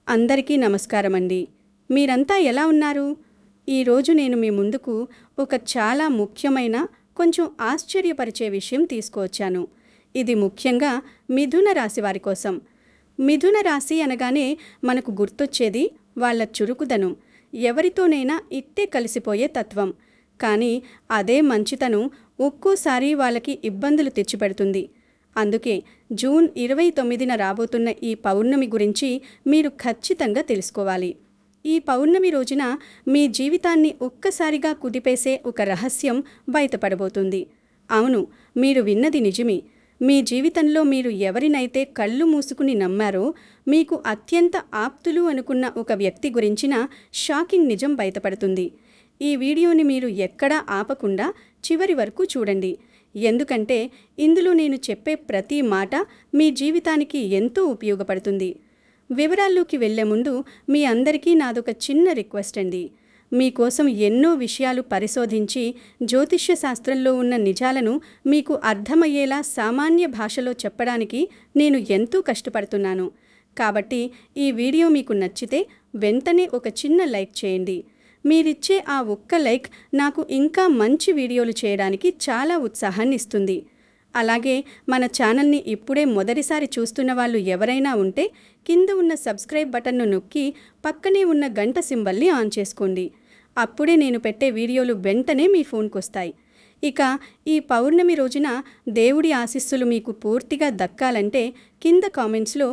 అందరికీ నమస్కారమండి. మీరంతా ఎలా ఉన్నారు? ఈరోజు నేను మీ ముందుకు ఒక చాలా ముఖ్యమైన, కొంచెం ఆశ్చర్యపరిచే విషయం తీసుకువచ్చాను. ఇది ముఖ్యంగా మిథున రాశి వారి కోసం. మిథున రాశి అనగానే మనకు గుర్తొచ్చేది వాళ్ళ చురుకుదనం, ఎవరితోనైనా ఇట్టే కలిసిపోయే తత్వం. కానీ అదే మంచితనం ఒక్కోసారి వాళ్ళకి ఇబ్బందులు తెచ్చిపెడుతుంది. అందుకే జూన్ 29న రాబోతున్న ఈ పౌర్ణమి గురించి మీరు ఖచ్చితంగా తెలుసుకోవాలి. ఈ పౌర్ణమి రోజున మీ జీవితాన్ని ఒక్కసారిగా కుదిపేసే ఒక రహస్యం బయటపడబోతుంది. అవును, మీరు విన్నది నిజమే. మీ జీవితంలో మీరు ఎవరినైతే కళ్ళు మూసుకుని నమ్మారో, మీకు అత్యంత ఆప్తులు అనుకున్న ఒక వ్యక్తి గురించిన షాకింగ్ నిజం బయటపడుతుంది. ఈ వీడియోని మీరు ఎక్కడా ఆపకుండా చివరి వరకు చూడండి. ఎందుకంటే ఇందులో నేను చెప్పే ప్రతి మాట మీ జీవితానికి ఎంతో ఉపయోగపడుతుంది. వివరాల్లోకి వెళ్లే ముందు మీ అందరికీ నాదొక చిన్న రిక్వెస్ట్ అండి. మీకోసం ఎన్నో విషయాలు పరిశోధించి జ్యోతిష్య శాస్త్రంలో ఉన్న నిజాలను మీకు అర్థమయ్యేలా సామాన్య భాషలో చెప్పడానికి నేను ఎంతో కష్టపడుతున్నాను. కాబట్టి ఈ వీడియో మీకు నచ్చితే వెంటనే ఒక చిన్న లైక్ చేయండి. మీరిచ్చే ఆ ఒక్క లైక్ నాకు ఇంకా మంచి వీడియోలు చేయడానికి చాలా ఉత్సాహాన్ని ఇస్తుంది. అలాగే మన ఛానల్ని ఇప్పుడే మొదటిసారి చూస్తున్న వాళ్ళు ఎవరైనా ఉంటే కింద ఉన్న సబ్స్క్రైబ్ బటన్ను నొక్కి పక్కనే ఉన్న గంట సింబల్ని ఆన్ చేసుకోండి. అప్పుడే నేను పెట్టే వీడియోలు వెంటనే మీ ఫోన్కి వస్తాయి. ఇక ఈ పౌర్ణమి రోజున దేవుడి ఆశీస్సులు మీకు పూర్తిగా దక్కాలంటే కింద కామెంట్స్లో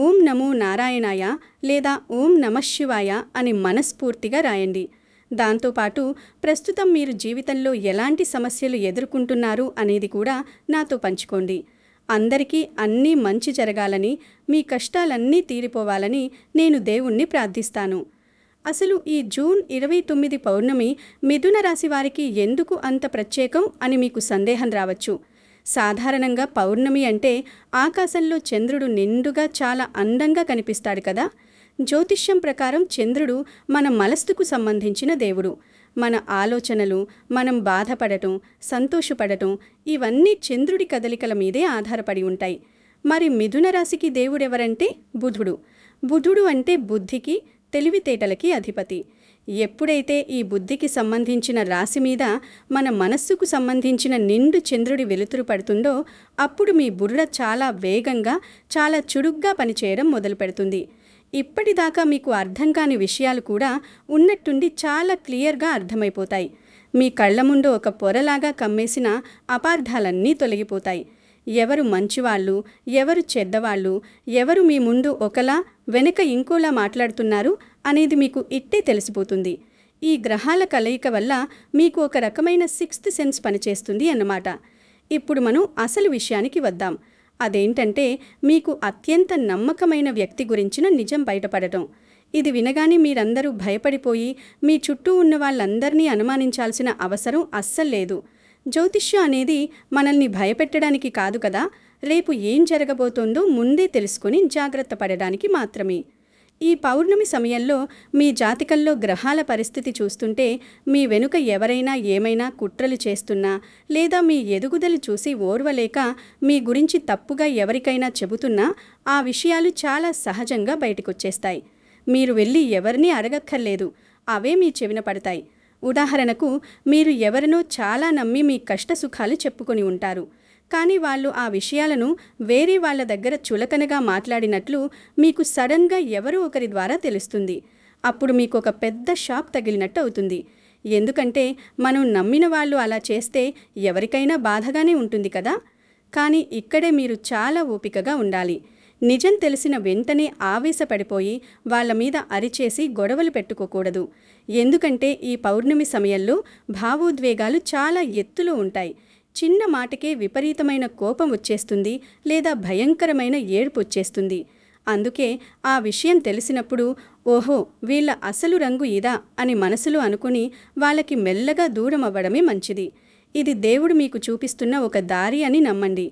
ఓం నమో నారాయణాయ లేదా ఓం నమఃశివాయ అని మనస్ఫూర్తిగా రాయండి. దాంతోపాటు ప్రస్తుతం మీరు జీవితంలో ఎలాంటి సమస్యలు ఎదుర్కొంటున్నారు అనేది కూడా నాతో పంచుకోండి. అందరికీ అన్నీ మంచి జరగాలని, మీ కష్టాలన్నీ తీరిపోవాలని నేను దేవుణ్ణి ప్రార్థిస్తాను. అసలు ఈ జూన్ 29 పౌర్ణమి మిథున రాశి వారికి ఎందుకు అంత ప్రత్యేకం అని మీకు సందేహం రావచ్చు. సాధారణంగా పౌర్ణమి అంటే ఆకాశంలో చంద్రుడు నిండుగా చాలా అందంగా కనిపిస్తాడు కదా. జ్యోతిష్యం ప్రకారం చంద్రుడు మన మనస్సుకు సంబంధించిన దేవుడు. మన ఆలోచనలు, మనం బాధపడటం, సంతోషపడటం ఇవన్నీ చంద్రుడి కదలికల మీదే ఆధారపడి ఉంటాయి. మరి మిథున రాశికి దేవుడెవరంటే బుధుడు. బుధుడు అంటే బుద్ధికి, తెలివితేటలకి అధిపతి. ఎప్పుడైతే ఈ బుద్ధికి సంబంధించిన రాశి మీద మన మనస్సుకు సంబంధించిన నిండు చంద్రుడి వెలుతురు పడుతుందో అప్పుడు మీ బుర్ర చాలా వేగంగా, చాలా చురుగ్గా పనిచేయడం మొదలు పెడుతుంది. ఇప్పటిదాకా మీకు అర్థం కాని విషయాలు కూడా ఉన్నట్టుండి చాలా క్లియర్గా అర్థమైపోతాయి. మీ కళ్ల ముందు ఒక పొరలాగా కమ్మేసిన అపార్థాలన్నీ తొలగిపోతాయి. ఎవరు మంచివాళ్ళు, ఎవరు చెడ్డవాళ్ళు, ఎవరు మీ ముందు ఒకలా వెనుక ఇంకోలా మాట్లాడుతున్నారు అనేది మీకు ఇట్టే తెలిసిపోతుంది. ఈ గ్రహాల కలయిక వల్ల మీకు ఒక రకమైన సిక్స్త్ సెన్స్ పనిచేస్తుంది అన్నమాట. ఇప్పుడు మనం అసలు విషయానికి వద్దాం. అదేంటంటే మీకు అత్యంత నమ్మకమైన వ్యక్తి గురించిన నిజం బయటపడటం. ఇది వినగానే మీరందరూ భయపడిపోయి మీ చుట్టూ ఉన్న వాళ్ళందరినీ అనుమానించాల్సిన అవసరం అస్సలు లేదు. జ్యోతిష్యం అనేది మనల్ని భయపెట్టడానికి కాదు కదా, రేపు ఏం జరగబోతోందో ముందే తెలుసుకొని జాగ్రత్త పడడానికి మాత్రమే. ఈ పౌర్ణమి సమయంలో మీ జాతకంలో గ్రహాల పరిస్థితి చూస్తుంటే మీ వెనుక ఎవరైనా ఏమైనా కుట్రలు చేస్తున్నా, లేదా మీ ఎదుగుదల చూసి ఓర్వలేక మీ గురించి తప్పుగా ఎవరికైనా చెబుతున్నా ఆ విషయాలు చాలా సహజంగా బయటకొచ్చేస్తాయి. మీరు వెళ్ళి ఎవరినీ అడగక్కర్లేదు, అవే మీ చెవిన పడతాయి. ఉదాహరణకు, మీరు ఎవరినో చాలా నమ్మి మీ కష్టసుఖాలు చెప్పుకొని ఉంటారు. కానీ వాళ్ళు ఆ విషయాలను వేరే వాళ్ళ దగ్గర చులకనగా మాట్లాడినట్లు మీకు సడన్గా ఎవరో ఒకరి ద్వారా తెలుస్తుంది. అప్పుడు మీకు ఒక పెద్ద షాక్ తగిలినట్టు అవుతుంది. ఎందుకంటే మనం నమ్మిన వాళ్ళు అలా చేస్తే ఎవరికైనా బాధగానే ఉంటుంది కదా. కానీ ఇక్కడే మీరు చాలా ఓపికగా ఉండాలి. నిజం తెలిసిన వెంటనే ఆవేశపడిపోయి వాళ్ళ మీద అరిచేసి గొడవలు పెట్టుకోకూడదు. ఎందుకంటే ఈ పౌర్ణమి సమయంలో భావోద్వేగాలు చాలా ఎత్తులో ఉంటాయి. చిన్న మాటకే విపరీతమైన కోపం వచ్చేస్తుంది, లేదా భయంకరమైన ఏడుపు వచ్చేస్తుంది. అందుకే ఆ విషయం తెలిసినప్పుడు ఓహో వీళ్ళ అసలు రంగు ఇదా అని మనసులో అనుకుని వాళ్ళకి మెల్లగా దూరం అవ్వడమే మంచిది. ఇది దేవుడు మీకు చూపిస్తున్న ఒక దారి అని నమ్మండి.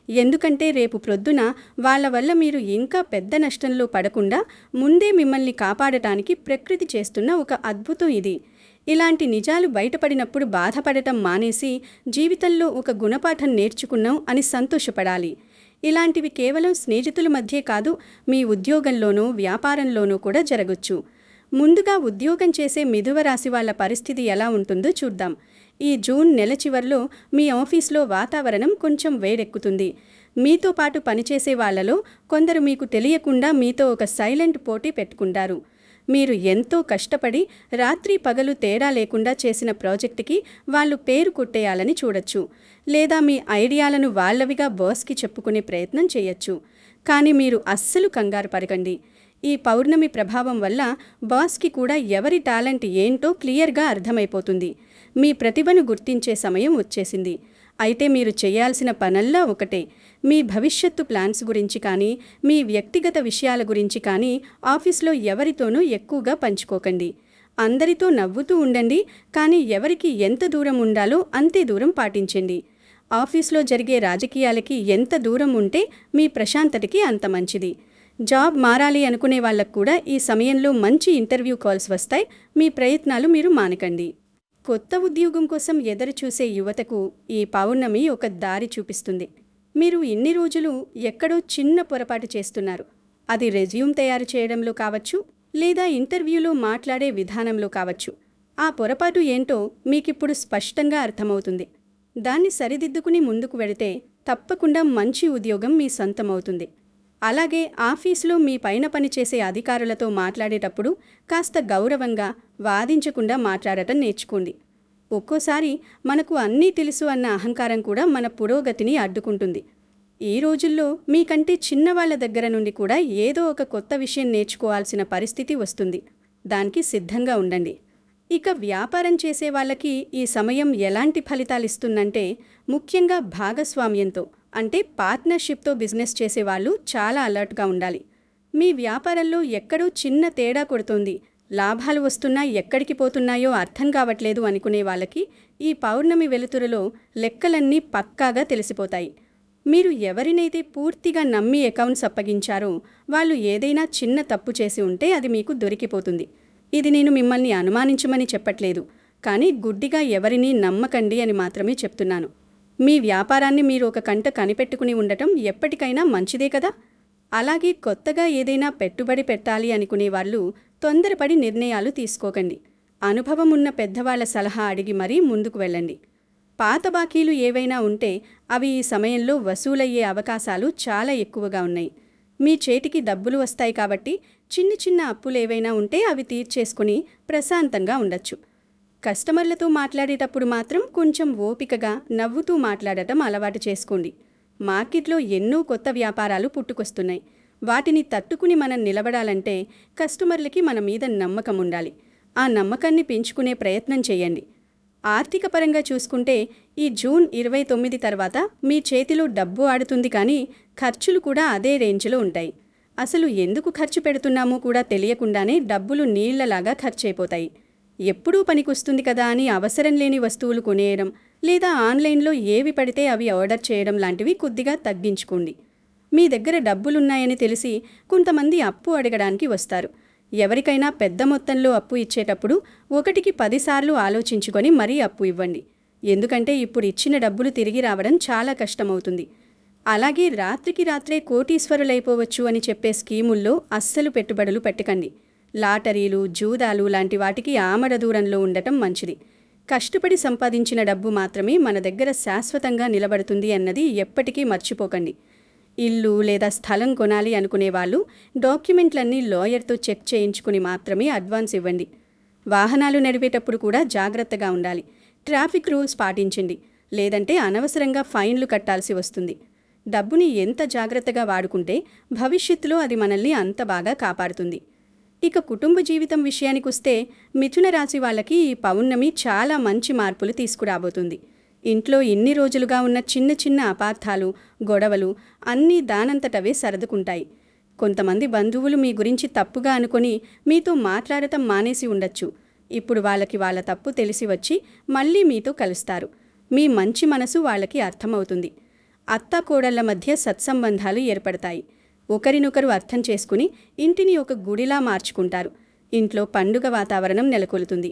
ఎందుకంటే రేపు ప్రొద్దున వాళ్ళ వల్ల మీరు ఇంకా పెద్ద నష్టంలో పడకుండా ముందే మిమ్మల్ని కాపాడటానికి ప్రకృతి చేస్తున్న ఒక అద్భుతం ఇది. ఇలాంటి నిజాలు బయటపడినప్పుడు బాధపడటం మానేసి జీవితంలో ఒక గుణపాఠం నేర్చుకున్నాం అని సంతోషపడాలి. ఇలాంటివి కేవలం స్నేహితుల మధ్యే కాదు, మీ ఉద్యోగంలోనూ వ్యాపారంలోనూ కూడా జరగొచ్చు. ముందుగా ఉద్యోగం చేసే మిథున రాశి వాళ్ళ పరిస్థితి ఎలా ఉంటుందో చూద్దాం. ఈ జూన్ నెల చివర్లో మీ ఆఫీస్లో వాతావరణం కొంచెం వేడెక్కుతుంది. మీతో పాటు పనిచేసే వాళ్లలో కొందరు మీకు తెలియకుండా మీతో ఒక సైలెంట్ పోటీ పెట్టుకుంటారు. మీరు ఎంతో కష్టపడి రాత్రి పగలు తేడా లేకుండా చేసిన ప్రాజెక్టుకి వాళ్ళు పేరు కొట్టేయాలని చూడొచ్చు. లేదా మీ ఐడియాలను వాళ్ళవిగా బాస్కి చెప్పుకునే ప్రయత్నం చేయొచ్చు. కానీ మీరు అస్సలు కంగారు పడకండి. ఈ పౌర్ణమి ప్రభావం వల్ల బాస్కి కూడా ఎవరి టాలెంట్ ఏంటో క్లియర్గా అర్థమైపోతుంది. మీ ప్రతిభను గుర్తించే సమయం వచ్చేసింది. అయితే మీరు చేయాల్సిన పనల్లా ఒకటే, మీ భవిష్యత్తు ప్లాన్స్ గురించి కానీ, మీ వ్యక్తిగత విషయాల గురించి కానీ ఆఫీస్లో ఎవరితోనూ ఎక్కువగా పంచుకోకండి. అందరితో నవ్వుతూ ఉండండి, కానీ ఎవరికి ఎంత దూరం ఉండాలో అంతే దూరం పాటించండి. ఆఫీస్లో జరిగే రాజకీయాలకి ఎంత దూరం ఉంటే మీ ప్రశాంతతకి అంత మంచిది. జాబ్ మారాలి అనుకునే వాళ్ళకు కూడా ఈ సమయంలో మంచి ఇంటర్వ్యూ కాల్స్ వస్తాయి. మీ ప్రయత్నాలు మీరు మానకండి. కొత్త ఉద్యోగం కోసం ఎదురుచూసే యువతకు ఈ పౌర్ణమి ఒక దారి చూపిస్తుంది. మీరు ఇన్ని రోజులు ఎక్కడో చిన్న పొరపాటు చేస్తున్నారు. అది రెజ్యూమ్ తయారు చేయడంలో కావచ్చు, లేదా ఇంటర్వ్యూలో మాట్లాడే విధానంలో కావచ్చు. ఆ పొరపాటు ఏంటో మీకిప్పుడు స్పష్టంగా అర్థమవుతుంది. దాన్ని సరిదిద్దుకుని ముందుకు వెడితే తప్పకుండా మంచి ఉద్యోగం మీ సొంతమవుతుంది. అలాగే ఆఫీసులో మీ పైన పనిచేసే అధికారులతో మాట్లాడేటప్పుడు కాస్త గౌరవంగా, వాదించకుండా మాట్లాడటం నేర్చుకోండి. ఒక్కోసారి మనకు అన్నీ తెలుసు అన్న అహంకారం కూడా మన పురోగతిని అడ్డుకుంటుంది. ఈ రోజుల్లో మీకంటే చిన్నవాళ్ల దగ్గర నుండి కూడా ఏదో ఒక కొత్త విషయం నేర్చుకోవాల్సిన పరిస్థితి వస్తుంది. దానికి సిద్ధంగా ఉండండి. ఇక వ్యాపారం చేసే వాళ్ళకి ఈ సమయం ఎలాంటి ఫలితాలిస్తుందంటే, ముఖ్యంగా భాగస్వామ్యంతో అంటే పార్ట్నర్షిప్తో బిజినెస్ చేసేవాళ్ళు చాలా అలర్ట్గా ఉండాలి. మీ వ్యాపారంలో ఎక్కడో చిన్న తేడా కొడుతోంది, లాభాలు వస్తున్నా ఎక్కడికి పోతున్నాయో అర్థం కావట్లేదు అనుకునే వాళ్ళకి ఈ పౌర్ణమి వెలుతురులో లెక్కలన్నీ పక్కాగా తెలిసిపోతాయి. మీరు ఎవరినైతే పూర్తిగా నమ్మి అకౌంట్స్ అప్పగించారో వాళ్ళు ఏదైనా చిన్న తప్పు చేసి ఉంటే అది మీకు దొరికిపోతుంది. ఇది నేను మిమ్మల్ని అనుమానించమని చెప్పట్లేదు, కానీ గుడ్డిగా ఎవరినీ నమ్మకండి అని మాత్రమే చెప్తున్నాను. మీ వ్యాపారాన్ని మీరు ఒక కంట కనిపెట్టుకుని ఉండటం ఎప్పటికైనా మంచిదే కదా. అలాగే కొత్తగా ఏదైనా పెట్టుబడి పెట్టాలి అనుకునే వాళ్ళు తొందరపడి నిర్ణయాలు తీసుకోకండి. అనుభవం ఉన్న పెద్దవాళ్ల సలహా అడిగి మరీ ముందుకు వెళ్ళండి. పాత బాకీలు ఏవైనా ఉంటే అవి ఈ సమయంలో వసూలయ్యే అవకాశాలు చాలా ఎక్కువగా ఉన్నాయి. మీ చేతికి డబ్బులు వస్తాయి కాబట్టి చిన్న చిన్న అప్పులేవైనా ఉంటే అవి తీర్చేసుకుని ప్రశాంతంగా ఉండొచ్చు. కస్టమర్లతో మాట్లాడేటప్పుడు మాత్రం కొంచెం ఓపికగా నవ్వుతూ మాట్లాడటం అలవాటు చేసుకోండి. మార్కెట్లో ఎన్నో కొత్త వ్యాపారాలు పుట్టుకొస్తున్నాయి. వాటిని తట్టుకుని మనం నిలబడాలంటే కస్టమర్లకి మన మీద నమ్మకం ఉండాలి. ఆ నమ్మకాన్ని పెంచుకునే ప్రయత్నం చేయండి. ఆర్థిక పరంగా చూసుకుంటే ఈ జూన్ 29 తర్వాత మీ చేతిలో డబ్బు ఆడుతుంది, కానీ ఖర్చులు కూడా అదే రేంజ్లో ఉంటాయి. అసలు ఎందుకు ఖర్చు పెడుతున్నామో కూడా తెలియకుండానే డబ్బులు నీళ్లలాగా ఖర్చయిపోతాయి. ఎప్పుడూ పనికొస్తుంది కదా అని అవసరం లేని వస్తువులు కొనేయడం, లేదా ఆన్లైన్లో ఏవి పడితే అవి ఆర్డర్ చేయడం లాంటివి కొద్దిగా తగ్గించుకోండి. మీ దగ్గర డబ్బులున్నాయని తెలిసి కొంతమంది అప్పు అడగడానికి వస్తారు. ఎవరికైనా పెద్ద మొత్తంలో అప్పు ఇచ్చేటప్పుడు 1కి 10 సార్లు ఆలోచించుకొని మరీ అప్పు ఇవ్వండి. ఎందుకంటే ఇప్పుడు ఇచ్చిన డబ్బులు తిరిగి రావడం చాలా కష్టమవుతుంది. అలాగే రాత్రికి రాత్రే కోటీశ్వరులైపోవచ్చు అని చెప్పే స్కీముల్లో అస్సలు పెట్టుబడులు పెట్టకండి. లాటరీలు, జూదాలు లాంటి వాటికి ఆమడ దూరంలో ఉండటం మంచిది. కష్టపడి సంపాదించిన డబ్బు మాత్రమే మన దగ్గర శాశ్వతంగా నిలబడుతుంది అన్నది ఎప్పటికీ మర్చిపోకండి. ఇల్లు లేదా స్థలం కొనాలి అనుకునే వాళ్ళు డాక్యుమెంట్లన్నీ లాయర్తో చెక్ చేయించుకుని మాత్రమే అడ్వాన్స్ ఇవ్వండి. వాహనాలు నడిపేటప్పుడు కూడా జాగ్రత్తగా ఉండాలి. ట్రాఫిక్ రూల్స్ పాటించండి, లేదంటే అనవసరంగా ఫైన్లు కట్టాల్సి వస్తుంది. డబ్బుని ఎంత జాగ్రత్తగా వాడుకుంటే భవిష్యత్తులో అది మనల్ని అంత బాగా కాపాడుతుంది. ఇక కుటుంబ జీవితం విషయానికొస్తే మిథున రాశి వాళ్ళకి ఈ పౌర్ణమి చాలా మంచి మార్పులు తీసుకురాబోతుంది. ఇంట్లో ఇన్ని రోజులుగా ఉన్న చిన్న చిన్న అపార్థాలు, గొడవలు అన్నీ దానంతటవే సర్దుకుంటాయి. కొంతమంది బంధువులు మీ గురించి తప్పుగా అనుకొని మీతో మాట్లాడటం మానేసి ఉండొచ్చు. ఇప్పుడు వాళ్ళకి వాళ్ళ తప్పు తెలిసి వచ్చి మళ్ళీ మీతో కలుస్తారు. మీ మంచి మనసు వాళ్ళకి అర్థమవుతుంది. అత్తాకోడళ్ల మధ్య సత్సంబంధాలు ఏర్పడతాయి. ఒకరినొకరు అర్థం చేసుకుని ఇంటిని ఒక గుడిలా మార్చుకుంటారు. ఇంట్లో పండుగ వాతావరణం నెలకొలుతుంది.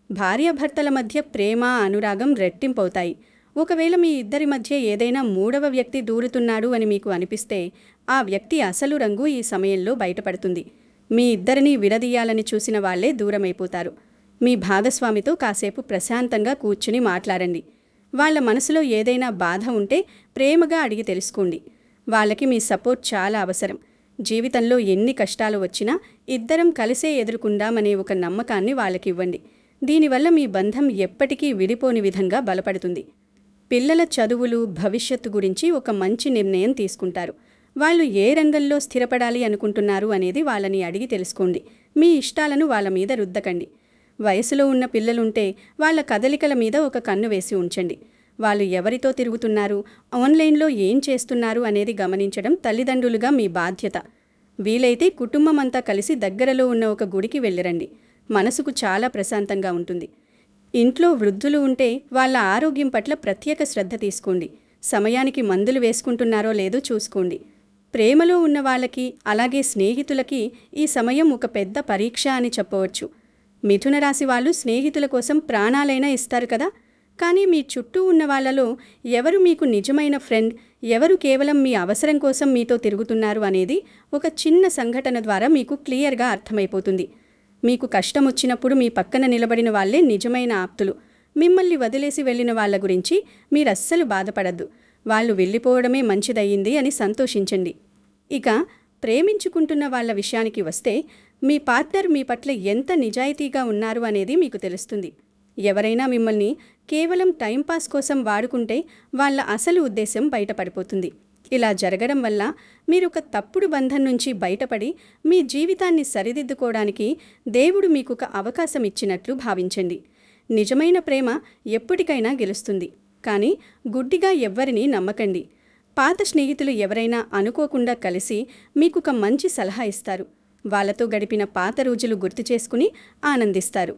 భార్యాభర్తల మధ్య ప్రేమ, అనురాగం రెట్టింపవుతాయి. ఒకవేళ మీ ఇద్దరి మధ్య ఏదైనా మూడవ వ్యక్తి దూరుతున్నాడు అని మీకు అనిపిస్తే ఆ వ్యక్తి అసలు రంగు ఈ సమయంలో బయటపడుతుంది. మీ ఇద్దరినీ విడదీయాలని చూసిన వాళ్లే దూరమైపోతారు. మీ భాగస్వామితో కాసేపు ప్రశాంతంగా కూర్చుని మాట్లాడండి. వాళ్ల మనసులో ఏదైనా బాధ ఉంటే ప్రేమగా అడిగి తెలుసుకోండి. వాళ్ళకి మీ సపోర్ట్ చాలా అవసరం. జీవితంలో ఎన్ని కష్టాలు వచ్చినా ఇద్దరం కలిసే ఎదుర్కొందామనే ఒక నమ్మకాన్ని వాళ్ళకివ్వండి. దీనివల్ల మీ బంధం ఎప్పటికీ విడిపోని విధంగా బలపడుతుంది. పిల్లల చదువులు, భవిష్యత్తు గురించి ఒక మంచి నిర్ణయం తీసుకుంటారు. వాళ్ళు ఏ రంగంలో స్థిరపడాలి అనుకుంటున్నారు అనేది వాళ్ళని అడిగి తెలుసుకోండి. మీ ఇష్టాలను వాళ్ళ మీద రుద్దకండి. వయసులో ఉన్న పిల్లలుంటే వాళ్ళ కదలికల మీద ఒక కన్ను వేసి ఉంచండి. వాళ్ళు ఎవరితో తిరుగుతున్నారు, ఆన్లైన్లో ఏం చేస్తున్నారు అనేది గమనించడం తల్లిదండ్రులుగా మీ బాధ్యత. వీలైతే కుటుంబమంతా కలిసి దగ్గరలో ఉన్న ఒక గుడికి వెళ్ళిరండి. మనసుకు చాలా ప్రశాంతంగా ఉంటుంది. ఇంట్లో వృద్ధులు ఉంటే వాళ్ళ ఆరోగ్యం పట్ల ప్రత్యేక శ్రద్ధ తీసుకోండి. సమయానికి మందులు వేసుకుంటున్నారో లేదో చూసుకోండి. ప్రేమలో ఉన్న వాళ్ళకి, అలాగే స్నేహితులకి ఈ సమయం ఒక పెద్ద పరీక్ష అని చెప్పవచ్చు. మిథున రాశి వాళ్ళు స్నేహితుల కోసం ప్రాణాలైనా ఇస్తారు కదా. కానీ మీ చుట్టూ ఉన్న వాళ్ళలో ఎవరు మీకు నిజమైన ఫ్రెండ్, ఎవరు కేవలం మీ అవసరం కోసం మీతో తిరుగుతున్నారు అనేది ఒక చిన్న సంఘటన ద్వారా మీకు క్లియర్గా అర్థమైపోతుంది. మీకు కష్టం వచ్చినప్పుడు మీ పక్కన నిలబడిన వాళ్ళే నిజమైన ఆప్తులు. మిమ్మల్ని వదిలేసి వెళ్ళిన వాళ్ళ గురించి మీరస్సలు బాధపడద్దు. వాళ్ళు వెళ్ళిపోవడమే మంచిదయ్యింది అని సంతోషించండి. ఇక ప్రేమించుకుంటున్న వాళ్ళ విషయానికి వస్తే మీ పార్ట్నర్ మీ పట్ల ఎంత నిజాయితీగా ఉన్నారు అనేది మీకు తెలుస్తుంది. ఎవరైనా మిమ్మల్ని కేవలం టైంపాస్ కోసం వాడుకుంటే వాళ్ళ అసలు ఉద్దేశం బయటపడిపోతుంది. ఇలా జరగడం వల్ల మీరు ఒక తప్పుడు బంధం నుంచి బయటపడి మీ జీవితాన్ని సరిదిద్దుకోవడానికి దేవుడు మీకు ఒక అవకాశం ఇచ్చినట్లు భావించండి. నిజమైన ప్రేమ ఎప్పటికైనా గెలుస్తుంది. కానీ గుడ్డిగా ఎవ్వరినీ నమ్మకండి. పాత స్నేహితులు ఎవరైనా అనుకోకుండా కలిసి మీకు ఒక మంచి సలహా ఇస్తారు. వాళ్ళతో గడిపిన పాత రోజులు గుర్తు చేసుకుని ఆనందిస్తారు.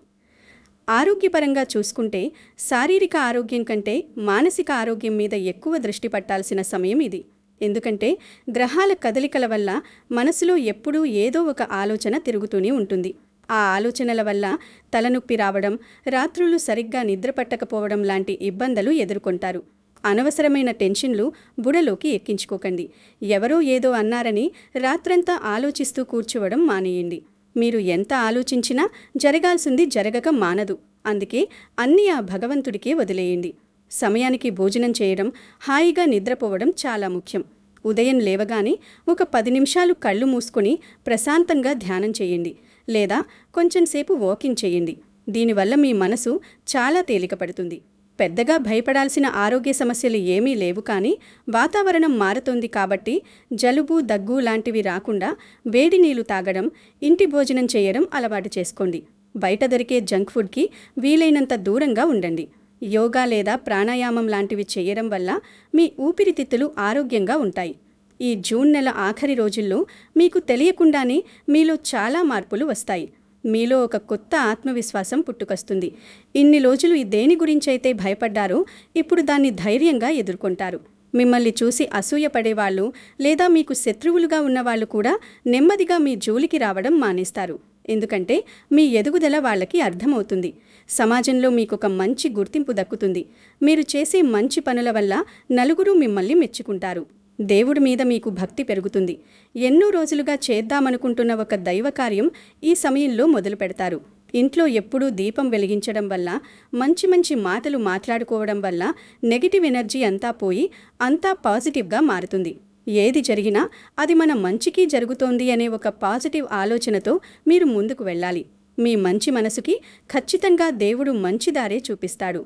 ఆరోగ్యపరంగా చూసుకుంటే శారీరక ఆరోగ్యం కంటే మానసిక ఆరోగ్యం మీద ఎక్కువ దృష్టి పట్టాల్సిన సమయం ఇది. ఎందుకంటే గ్రహాల కదలికల వల్ల మనసులో ఎప్పుడూ ఏదో ఒక ఆలోచన తిరుగుతూనే ఉంటుంది. ఆ ఆలోచనల వల్ల తలనొప్పి రావడం, రాత్రులు సరిగ్గా నిద్ర పట్టకపోవడం లాంటి ఇబ్బందులు ఎదుర్కొంటారు. అనవసరమైన టెన్షన్లు బుడలోకి ఎక్కించుకోకండి. ఎవరో ఏదో అన్నారని రాత్రంతా ఆలోచిస్తూ కూర్చోవడం మానేయండి. మీరు ఎంత ఆలోచించినా జరగాల్సింది జరగక మానదు. అందుకే అన్నీ ఆ భగవంతుడికే వదిలేయండి. సమయానికి భోజనం చేయడం, హాయిగా నిద్రపోవడం చాలా ముఖ్యం. ఉదయం లేవగానే ఒక 10 నిమిషాలు కళ్ళు మూసుకొని ప్రశాంతంగా ధ్యానం చేయండి, లేదా కొంచెంసేపు వాకింగ్ చేయండి. దీనివల్ల మీ మనసు చాలా తేలికపడుతుంది. పెద్దగా భయపడాల్సిన ఆరోగ్య సమస్యలు ఏమీ లేవు. కానీ వాతావరణం మారుతోంది కాబట్టి జలుబు, దగ్గు లాంటివి రాకుండా వేడి నీళ్లు తాగడం, ఇంటి భోజనం చేయడం అలవాటు చేసుకోండి. బయట దొరికే జంక్ ఫుడ్కి వీలైనంత దూరంగా ఉండండి. యోగా లేదా ప్రాణాయామం లాంటివి చేయడం వల్ల మీ ఊపిరితిత్తులు ఆరోగ్యంగా ఉంటాయి. ఈ జూన్ నెల ఆఖరి రోజుల్లో మీకు తెలియకుండానే మీలో చాలా మార్పులు వస్తాయి. మీలో ఒక కొత్త ఆత్మవిశ్వాసం పుట్టుకొస్తుంది. ఇన్ని రోజులు దేని గురించైతే భయపడ్డారో ఇప్పుడు దాన్ని ధైర్యంగా ఎదుర్కొంటారు. మిమ్మల్ని చూసి అసూయపడేవాళ్ళు లేదా మీకు శత్రువులుగా ఉన్నవాళ్ళు కూడా నెమ్మదిగా మీ జోలికి రావడం మానేస్తారు. ఎందుకంటే మీ ఎదుగుదల వాళ్ళకి అర్థమవుతుంది. సమాజంలో మీకొక మంచి గుర్తింపు దక్కుతుంది. మీరు చేసే మంచి పనుల వల్ల నలుగురు మిమ్మల్ని మెచ్చుకుంటారు. దేవుడి మీద మీకు భక్తి పెరుగుతుంది. ఎన్నో రోజులుగా చేద్దామనుకుంటున్న ఒక దైవకార్యం ఈ సమయంలో మొదలు పెడతారు. ఇంట్లో ఎప్పుడూ దీపం వెలిగించడం వల్ల, మంచి మంచి మాటలు మాట్లాడుకోవడం వల్ల నెగిటివ్ ఎనర్జీ అంతా పోయి అంతా పాజిటివ్గా మారుతుంది. ఏది జరిగినా అది మన మంచికి జరుగుతోంది అనే ఒక పాజిటివ్ ఆలోచనతో మీరు ముందుకు వెళ్ళాలి. మీ మంచి మనసుకి ఖచ్చితంగా దేవుడు మంచి దారే చూపిస్తాడు.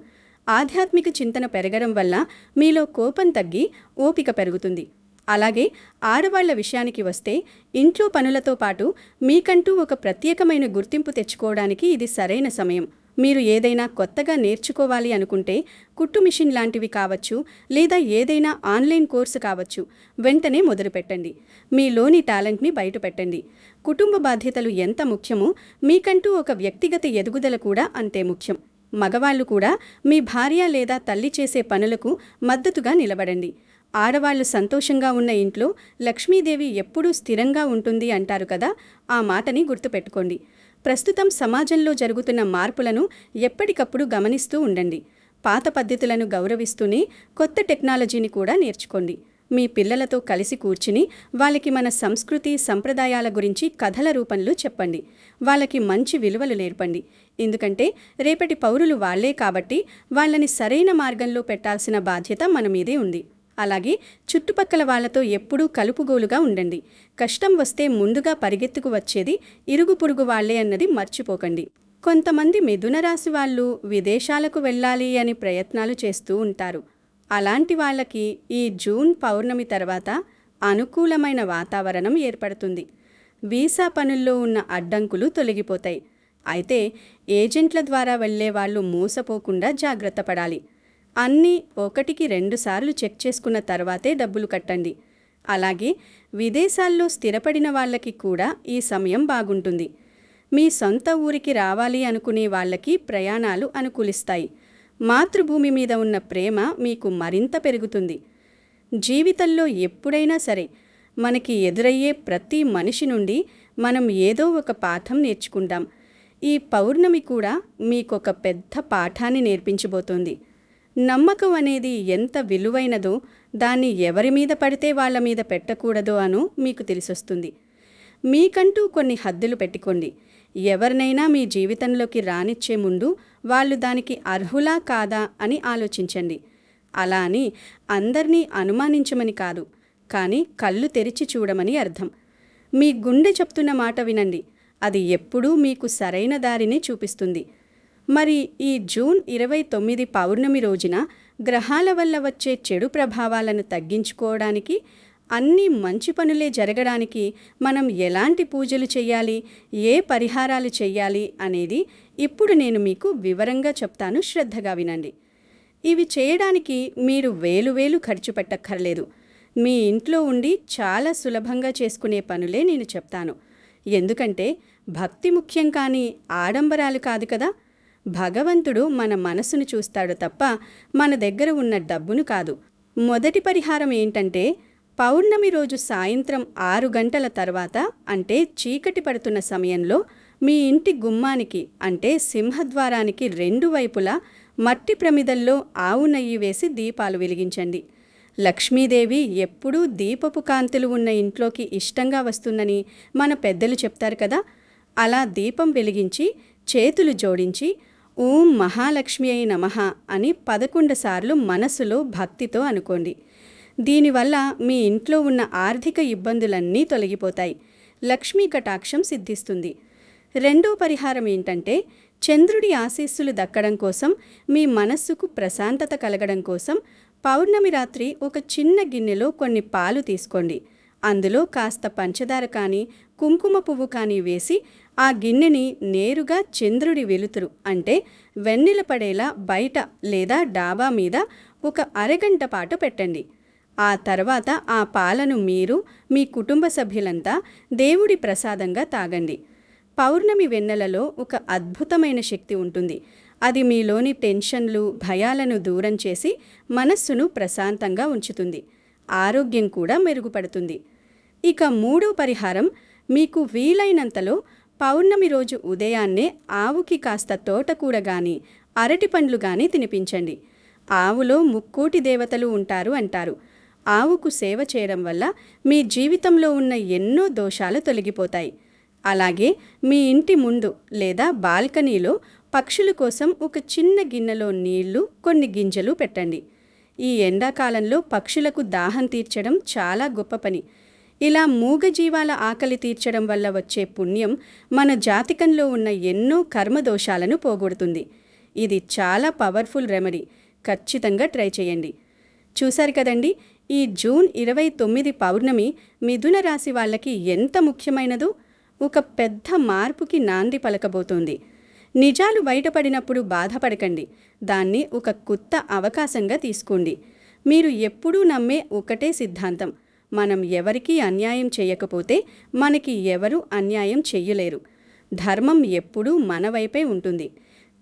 ఆధ్యాత్మిక చింతన పెరగడం వల్ల మీలో కోపం తగ్గి ఓపిక పెరుగుతుంది. అలాగే ఆడవాళ్ల విషయానికి వస్తే ఇంట్లో పనులతో పాటు మీకంటూ ఒక ప్రత్యేకమైన గుర్తింపు తెచ్చుకోవడానికి ఇది సరైన సమయం. మీరు ఏదైనా కొత్తగా నేర్చుకోవాలి అనుకుంటే కుట్టు మిషన్ లాంటివి కావచ్చు, లేదా ఏదైనా ఆన్లైన్ కోర్సు కావచ్చు, వెంటనే మొదలుపెట్టండి. మీలోని టాలెంట్ని బయటపెట్టండి. కుటుంబ బాధ్యతలు ఎంత ముఖ్యమో మీకంటూ ఒక వ్యక్తిగత ఎదుగుదల కూడా అంతే ముఖ్యం. మగవాళ్ళు కూడా మీ భార్య లేదా తల్లి చేసే పనులకు మద్దతుగా నిలబడండి. ఆడవాళ్లు సంతోషంగా ఉన్న ఇంట్లో లక్ష్మీదేవి ఎప్పుడూ స్థిరంగా ఉంటుంది అంటారు కదా, ఆ మాటని గుర్తుపెట్టుకోండి. ప్రస్తుతం సమాజంలో జరుగుతున్న మార్పులను ఎప్పటికప్పుడు గమనిస్తూ ఉండండి. పాత పద్ధతులను గౌరవిస్తూనే కొత్త టెక్నాలజీని కూడా నేర్చుకోండి. మీ పిల్లలతో కలిసి కూర్చుని వాళ్ళకి మన సంస్కృతి సంప్రదాయాల గురించి కథల రూపంలో చెప్పండి. వాళ్ళకి మంచి విలువలు నేర్పండి. ఎందుకంటే రేపటి పౌరులు వాళ్లే కాబట్టి వాళ్ళని సరైన మార్గంలో పెట్టాల్సిన బాధ్యత మన మీదే ఉంది. అలాగే చుట్టుపక్కల వాళ్లతో ఎప్పుడూ కలుపుగోలుగా ఉండండి. కష్టం వస్తే ముందుగా పరిగెత్తుకు వచ్చేది ఇరుగు పొరుగు వాళ్లే అన్నది మర్చిపోకండి. కొంతమంది మిథున రాశి వాళ్ళు విదేశాలకు వెళ్ళాలి అని ప్రయత్నాలు చేస్తూ ఉంటారు. అలాంటి వాళ్ళకి ఈ జూన్ పౌర్ణమి తర్వాత అనుకూలమైన వాతావరణం ఏర్పడుతుంది. వీసా పనుల్లో ఉన్న అడ్డంకులు తొలగిపోతాయి. అయితే ఏజెంట్ల ద్వారా వెళ్లే వాళ్ళు మోసపోకుండా జాగ్రత్త పడాలి. అన్నీ 1-2 సార్లు చెక్ చేసుకున్న తర్వాతే డబ్బులు కట్టండి. అలాగే విదేశాల్లో స్థిరపడిన వాళ్ళకి కూడా ఈ సమయం బాగుంటుంది. మీ సొంత ఊరికి రావాలి అనుకునే వాళ్ళకి ప్రయాణాలు అనుకూలిస్తాయి. మాతృభూమి మీద ఉన్న ప్రేమ మీకు మరింత పెరుగుతుంది. జీవితంలో ఎప్పుడైనా సరే మనకి ఎదురయ్యే ప్రతి మనిషి నుండి మనం ఏదో ఒక పాఠం నేర్చుకుంటాం. ఈ పౌర్ణమి కూడా మీకొక పెద్ద పాఠాన్ని నేర్పించబోతోంది. నమ్మకం అనేది ఎంత విలువైనదో దాన్ని ఎవరి మీద పడితే వాళ్ళ మీద పెట్టకూడదో అనో మీకు తెలిసొస్తుంది. మీకంటూ కొన్ని హద్దులు పెట్టుకోండి. ఎవరినైనా మీ జీవితంలోకి రానిచ్చే ముందు వాళ్ళు దానికి అర్హులా కాదా అని ఆలోచించండి. అలా అని అందర్నీ అనుమానించమని కాదు, కానీ కళ్ళు తెరిచి చూడమని అర్థం. మీ గుండె చెప్తున్న మాట వినండి. అది ఎప్పుడూ మీకు సరైన దారిని చూపిస్తుంది. మరి ఈ జూన్ 29 పౌర్ణమి రోజున గ్రహాల వల్ల వచ్చే చెడు ప్రభావాలను తగ్గించుకోవడానికి, అన్ని మంచి పనులే జరగడానికి మనం ఎలాంటి పూజలు చేయాలి, ఏ పరిహారాలు చేయాలి అనేది ఇప్పుడు నేను మీకు వివరంగా చెప్తాను. శ్రద్ధగా వినండి. ఇవి చేయడానికి మీరు వేలు ఖర్చు పెట్టక్కర్లేదు. మీ ఇంట్లో ఉండి చాలా సులభంగా చేసుకునే పనులే నేను చెప్తాను. ఎందుకంటే భక్తి ముఖ్యం కానీ ఆడంబరాలు కాదు కదా. భగవంతుడు మన మనసును చూస్తాడు తప్ప మన దగ్గర ఉన్న డబ్బును కాదు. మొదటి పరిహారం ఏంటంటే, పౌర్ణమి రోజు సాయంత్రం 6 గంటల తర్వాత, అంటే చీకటి పడుతున్న సమయంలో మీ ఇంటి గుమ్మానికి అంటే సింహద్వారానికి 2 వైపులా మట్టి ప్రమిదల్లో ఆవు నెయ్యి వేసి దీపాలు వెలిగించండి. లక్ష్మీదేవి ఎప్పుడూ దీపపు కాంతులు ఉన్న ఇంట్లోకి ఇష్టంగా వస్తుందని మన పెద్దలు చెప్తారు కదా. అలా దీపం వెలిగించి చేతులు జోడించి ఓం మహాలక్ష్మి అయి నమః అని 11 సార్లు మనసులో భక్తితో అనుకోండి. దీనివల్ల మీ ఇంట్లో ఉన్న ఆర్థిక ఇబ్బందులన్నీ తొలగిపోతాయి. లక్ష్మీ కటాక్షం సిద్ధిస్తుంది. రెండో పరిహారం ఏంటంటే, చంద్రుడి ఆశీస్సులు దక్కడం కోసం, మీ మనస్సుకు ప్రశాంతత కలగడం కోసం పౌర్ణమి రాత్రి ఒక చిన్న గిన్నెలో కొన్ని పాలు తీసుకోండి. అందులో కాస్త పంచదార కానీ కుంకుమ పువ్వు కానీ వేసి ఆ గిన్నెని నేరుగా చంద్రుడి వెలుతురు అంటే వెన్నెల పడేలా బయట లేదా డాబా మీద ఒక అరగంట పాటు పెట్టండి. ఆ తర్వాత ఆ పాలను మీరు, మీ కుటుంబ సభ్యులంతా దేవుడి ప్రసాదంగా తాగండి. పౌర్ణమి వెన్నెలలో ఒక అద్భుతమైన శక్తి ఉంటుంది. అది మీలోని టెన్షన్లు, భయాలను దూరం చేసి మనస్సును ప్రశాంతంగా ఉంచుతుంది. ఆరోగ్యం కూడా మెరుగుపడుతుంది. ఇక మూడో పరిహారం, మీకు వీలైనంతలో పౌర్ణమి రోజు ఉదయాన్నే ఆవుకి కాస్త తోటకూర గాని అరటి పండ్లు గాని తినిపించండి. ఆవులో ముక్కోటి దేవతలు ఉంటారు అంటారు. ఆవుకు సేవ చేయడం వల్ల మీ జీవితంలో ఉన్న ఎన్నో దోషాలు తొలగిపోతాయి. అలాగే మీ ఇంటి ముందు లేదా బాల్కనీలో పక్షుల కోసం ఒక చిన్న గిన్నెలో నీళ్లు, కొన్ని గింజలు పెట్టండి. ఈ ఎండాకాలంలో పక్షులకు దాహం తీర్చడం చాలా గొప్ప పని. ఇలా మూగజీవాల ఆకలి తీర్చడం వల్ల వచ్చే పుణ్యం మన జాతకంలో ఉన్న ఎన్నో కర్మదోషాలను పోగొడుతుంది. ఇది చాలా పవర్ఫుల్ రెమెడీ. ఖచ్చితంగా ట్రై చేయండి. చూశారు కదండి, ఈ జూన్ 29 పౌర్ణమి మిథున రాశి వాళ్ళకి ఎంత ముఖ్యమైనదో. ఒక పెద్ద మార్పుకి నాంది పలకబోతోంది. నిజాలు బయటపడినప్పుడు బాధపడకండి. దాన్ని ఒక కొత్త అవకాశంగా తీసుకోండి. మీరు ఎప్పుడూ నమ్మే ఒకటే సిద్ధాంతం, మనం ఎవరికీ అన్యాయం చేయకపోతే మనకి ఎవరు అన్యాయం చెయ్యలేరు. ధర్మం ఎప్పుడూ మన వైపే ఉంటుంది.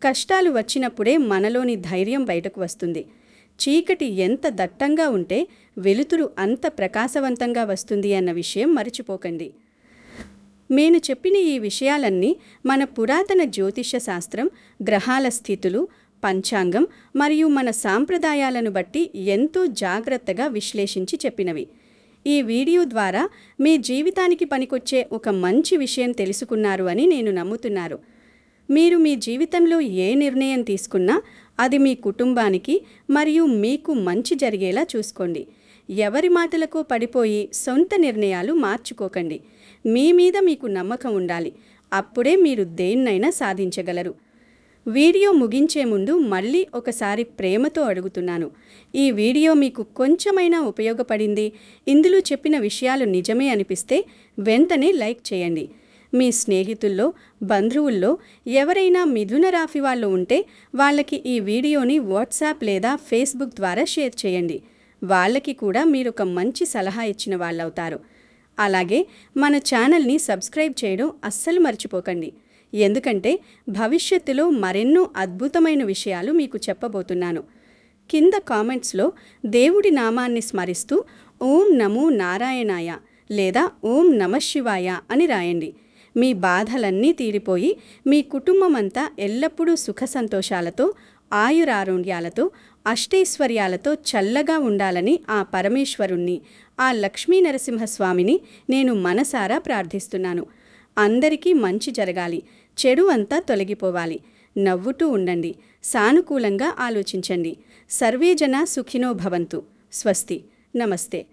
కష్టాలు వచ్చినప్పుడే మనలోని ధైర్యం బయటకు వస్తుంది. చీకటి ఎంత దట్టంగా ఉంటే వెలుతురు అంత ప్రకాశవంతంగా వస్తుంది అన్న విషయం మరిచిపోకండి. నేను చెప్పిన ఈ విషయాలన్నీ మన పురాతన జ్యోతిష్య శాస్త్రం, గ్రహాల స్థితులు, పంచాంగం మరియు మన సాంప్రదాయాలను బట్టి ఎంతో జాగ్రత్తగా విశ్లేషించి చెప్పినవి. ఈ వీడియో ద్వారా మీ జీవితానికి పనికొచ్చే ఒక మంచి విషయం తెలుసుకున్నారు అని నేను నమ్ముతున్నాను. మీరు మీ జీవితంలో ఏ నిర్ణయం తీసుకున్నా అది మీ కుటుంబానికి మరియు మీకు మంచి జరిగేలా చూసుకోండి. ఎవరి మాటలకు పడిపోయి సొంత నిర్ణయాలు మార్చుకోకండి. మీ మీద మీకు నమ్మకం ఉండాలి. అప్పుడే మీరు దేన్నైనా సాధించగలరు. వీడియో ముగించే ముందు మళ్ళీ ఒకసారి ప్రేమతో అడుగుతున్నాను. ఈ వీడియో మీకు కొంచెమైనా ఉపయోగపడింది, ఇందులో చెప్పిన విషయాలు నిజమే అనిపిస్తే వెంటనే లైక్ చేయండి. మీ స్నేహితుల్లో, బంధువుల్లో ఎవరైనా మిథున రాశి వాళ్ళు ఉంటే వాళ్ళకి ఈ వీడియోని వాట్సాప్ లేదా ఫేస్బుక్ ద్వారా షేర్ చేయండి. వాళ్ళకి కూడా మీరు ఒక మంచి సలహా ఇచ్చిన వాళ్ళవుతారు. అలాగే మన ఛానల్ని సబ్స్క్రైబ్ చేయడం అస్సలు మర్చిపోకండి. ఎందుకంటే భవిష్యత్తులో మరెన్నో అద్భుతమైన విషయాలు మీకు చెప్పబోతున్నాను. కింద కామెంట్స్లో దేవుడి నామాన్ని స్మరిస్తూ ఓం నమో నారాయణాయ లేదా ఓం నమఃశివాయ అని రాయండి. మీ బాధలన్నీ తీరిపోయి మీ కుటుంబమంతా ఎల్లప్పుడూ సుఖ సంతోషాలతో, ఆయురారోగ్యాలతో, అష్టైశ్వర్యాలతో చల్లగా ఉండాలని ఆ పరమేశ్వరుణ్ణి, ఆ లక్ష్మీ నరసింహస్వామిని నేను మనసారా ప్రార్థిస్తున్నాను. అందరికీ మంచి జరగాలి, చెడు అంతా తొలగిపోవాలి. నవ్వుతూ ఉండండి, సానుకూలంగా ఆలోచించండి. సర్వే జనా సుఖినో భవంతు. స్వస్తి. నమస్తే.